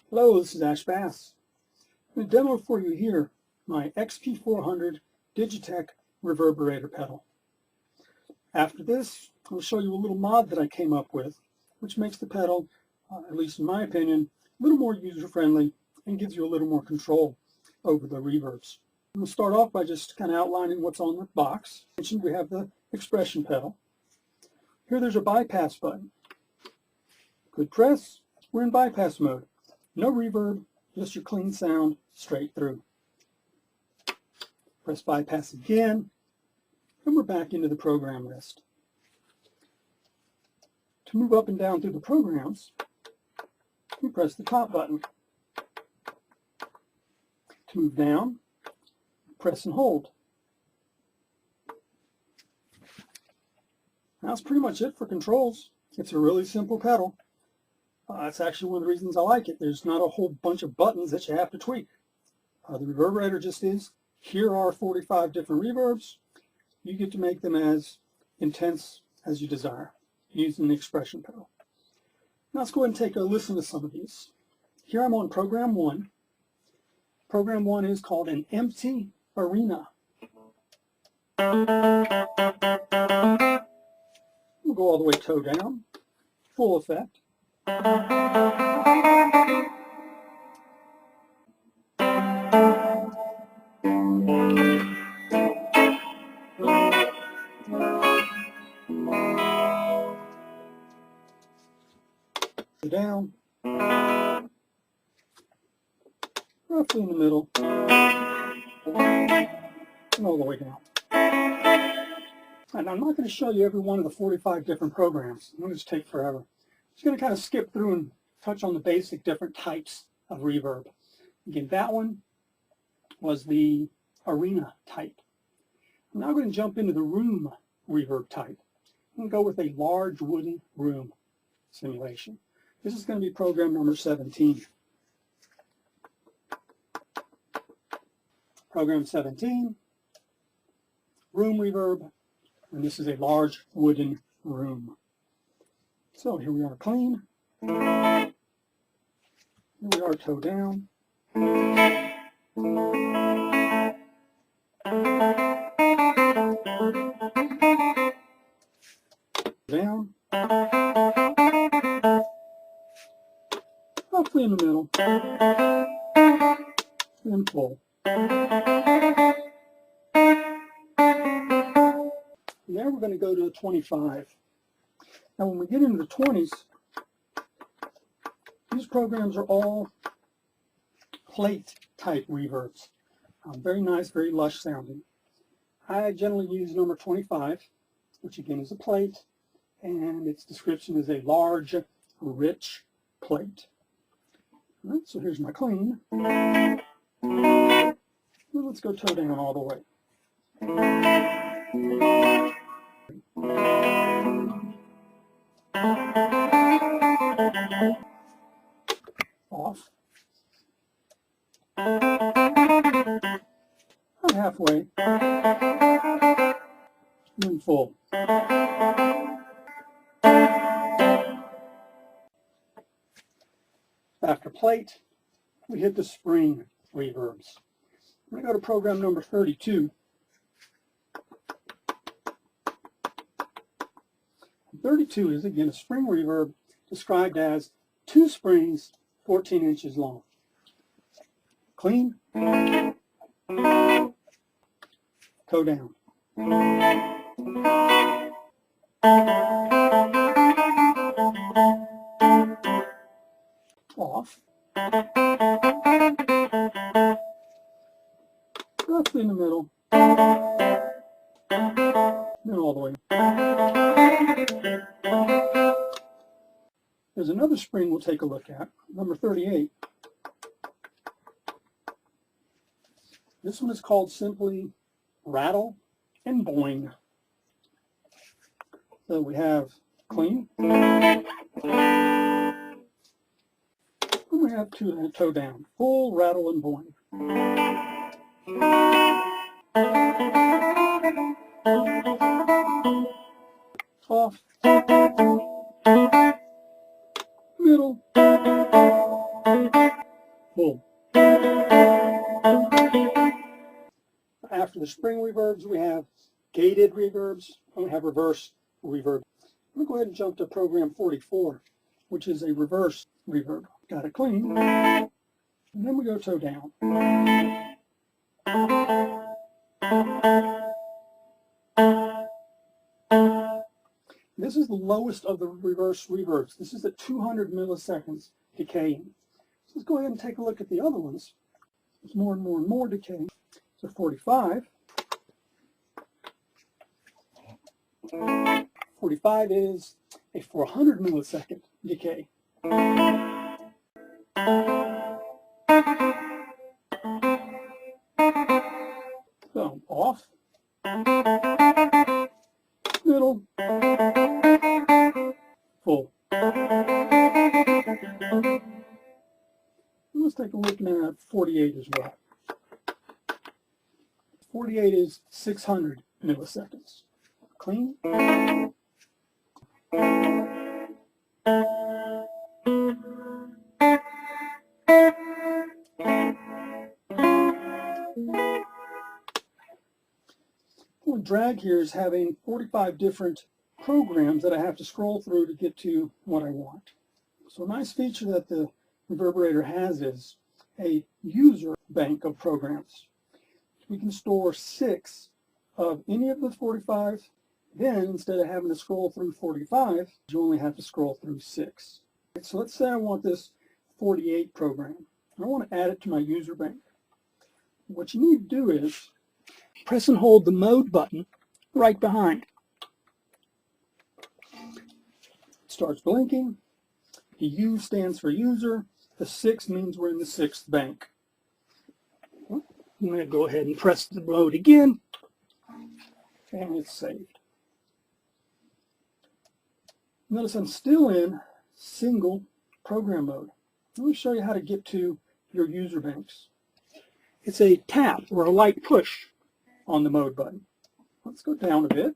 Hello, this is ashbass. I'm going to demo for you here my XP400 DigiTech Reverberator pedal. After this, I'll show you a little mod that I came up with, which makes the pedal, at least in my opinion, a little more user-friendly and gives you a little more control over the reverbs. I'm going to start off by just kind of outlining what's on the box. Mentioned we have the expression pedal. Here there's a bypass button. Good press, we're in bypass mode. No reverb, just your clean sound straight through. Press bypass again, and we're back into the program list. To move up and down through the programs, we press the top button. To move down, press and hold. That's pretty much it for controls. It's a really simple pedal. That's actually one of the reasons I like it. There's not a whole bunch of buttons that you have to tweak. The Reverberator just is, here are 45 different reverbs. You get to make them as intense as you desire using the expression pedal. Now let's go ahead and take a listen to some of these. Here I'm on program 1. Program 1 is called an empty arena. We'll go all the way toe down, full effect. Down, roughly in the middle, and all the way down. And I'm not going to show you every one of the 45 different programs. It'll just take forever. I'm just going to kind of skip through and touch on the basic different types of reverb. Again, that one was the arena type. I'm now going to jump into the room reverb type and go with a large wooden room simulation. This is going to be program number 17. Program 17, room reverb, and this is a large wooden room. So here we are clean. Here we are toe down. Down. Roughly in the middle. And full. Now we're going to go to the 25. Now when we get into the 20s, these programs are all plate type reverbs. Very nice, very lush sounding. I generally use number 25, which again is a plate, and its description is a large, rich plate. All right, so here's my clean. Well, let's go toe down all the way. Off. About halfway. And full. After plate, we hit the spring reverbs. I'm going to go to program number 32. 32 is, again, a spring reverb described as 2 springs 14 inches long. Clean. Toe down. Off. Roughly in the middle. Then all the way. There's another spring we'll take a look at, number 38. This one is called simply rattle and boing. So we have clean. And we have toe down, full rattle and boing. Off. Middle. Boom. After the spring reverbs, we have gated reverbs, and we have reverse reverb. I'm going to go ahead and jump to program 44, which is a reverse reverb. Got it clean. And then we go toe down. This is the lowest of the reverse reverbs. This is at 200 milliseconds decaying. So let's go ahead and take a look at the other ones. There's more and more and more decay. So 45. 45 is a 400 millisecond decay. So off, middle, full. Let's take a look now at 48 as well. 48 is 600 milliseconds. Clean. Well, drag here is having 45 different programs that I have to scroll through to get to what I want. So a nice feature that the Reverberator has is a user bank of programs. We can store 6 of any of the 45. Then, instead of having to scroll through 45, you only have to scroll through 6. So let's say I want this 48 program. I want to add it to my user bank. What you need to do is press and hold the mode button right behind. It starts blinking. The U stands for user. The 6 means we're in the 6th bank. I'm going to go ahead and press the mode again, and it's saved. Notice I'm still in single program mode. Let me show you how to get to your user banks. It's a tap or a light push on the mode button. Let's go down a bit.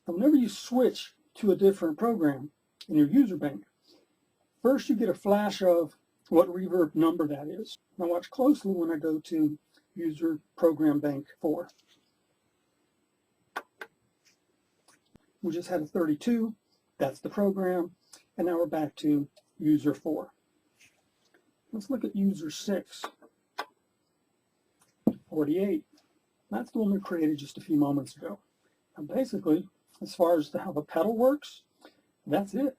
And whenever you switch to a different program in your user bank, first you get a flash of what reverb number that is. Now watch closely when I go to user program bank 4. We just had a 32, that's the program, and now we're back to user 4. Let's look at user 6. 48. That's the one we created just a few moments ago. And basically, as far as how the pedal works, that's it.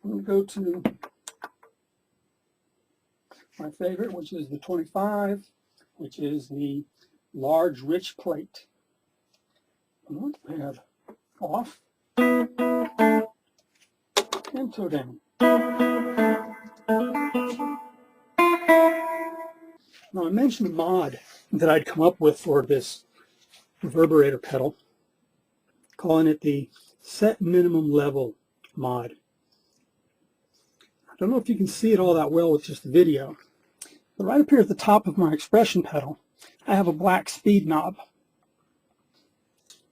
I'm going to go to my favorite, which is the 25, which is the large, rich plate. And we have off and toe down. Now I mentioned a mod that I'd come up with for this Reverberator pedal, calling it the Set Minimum Level mod. I don't know if you can see it all that well with just the video, but right up here at the top of my expression pedal, I have a black speed knob.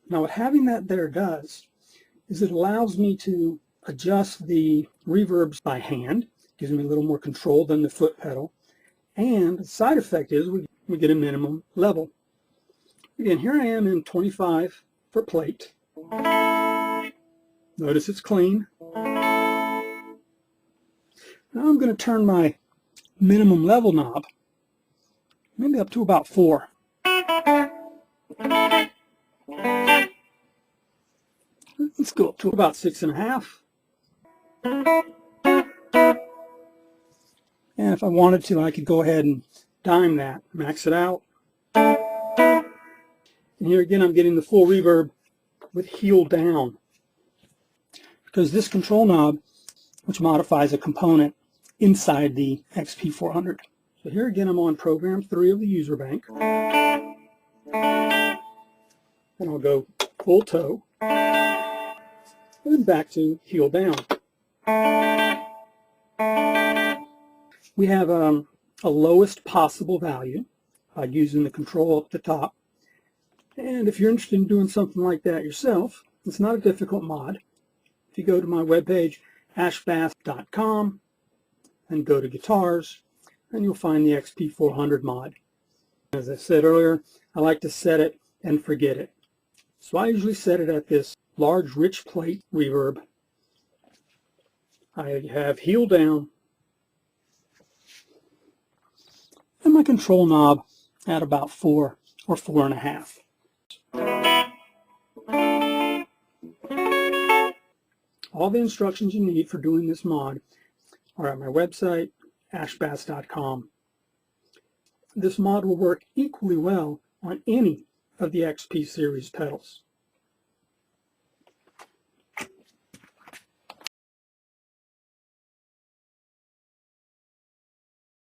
Now what having that there does is it allows me to adjust the reverbs by hand, gives me a little more control than the foot pedal, and the side effect is we get a minimum level. Again, here I am in 25 for plate. Notice it's clean. Now I'm going to turn my minimum level knob maybe up to about 4. Let's go up to about 6.5. And if I wanted to, I could go ahead and dime that, max it out. And here again, I'm getting the full reverb with heel down, because this control knob, which modifies a component inside the XP400. So here again, I'm on program 3 of the user bank. And I'll go full toe, and then back to heel down. We have a lowest possible value using the control up the top. And if you're interested in doing something like that yourself, it's not a difficult mod. If you go to my webpage, ashbass.com, and go to Guitars, and you'll find the XP400 mod. As I said earlier, I like to set it and forget it. So I usually set it at this large rich plate reverb. I have heel down and my control knob at about 4 or 4.5. All the instructions you need for doing this mod are at my website, ashbass.com. This mod will work equally well on any of the XP series pedals.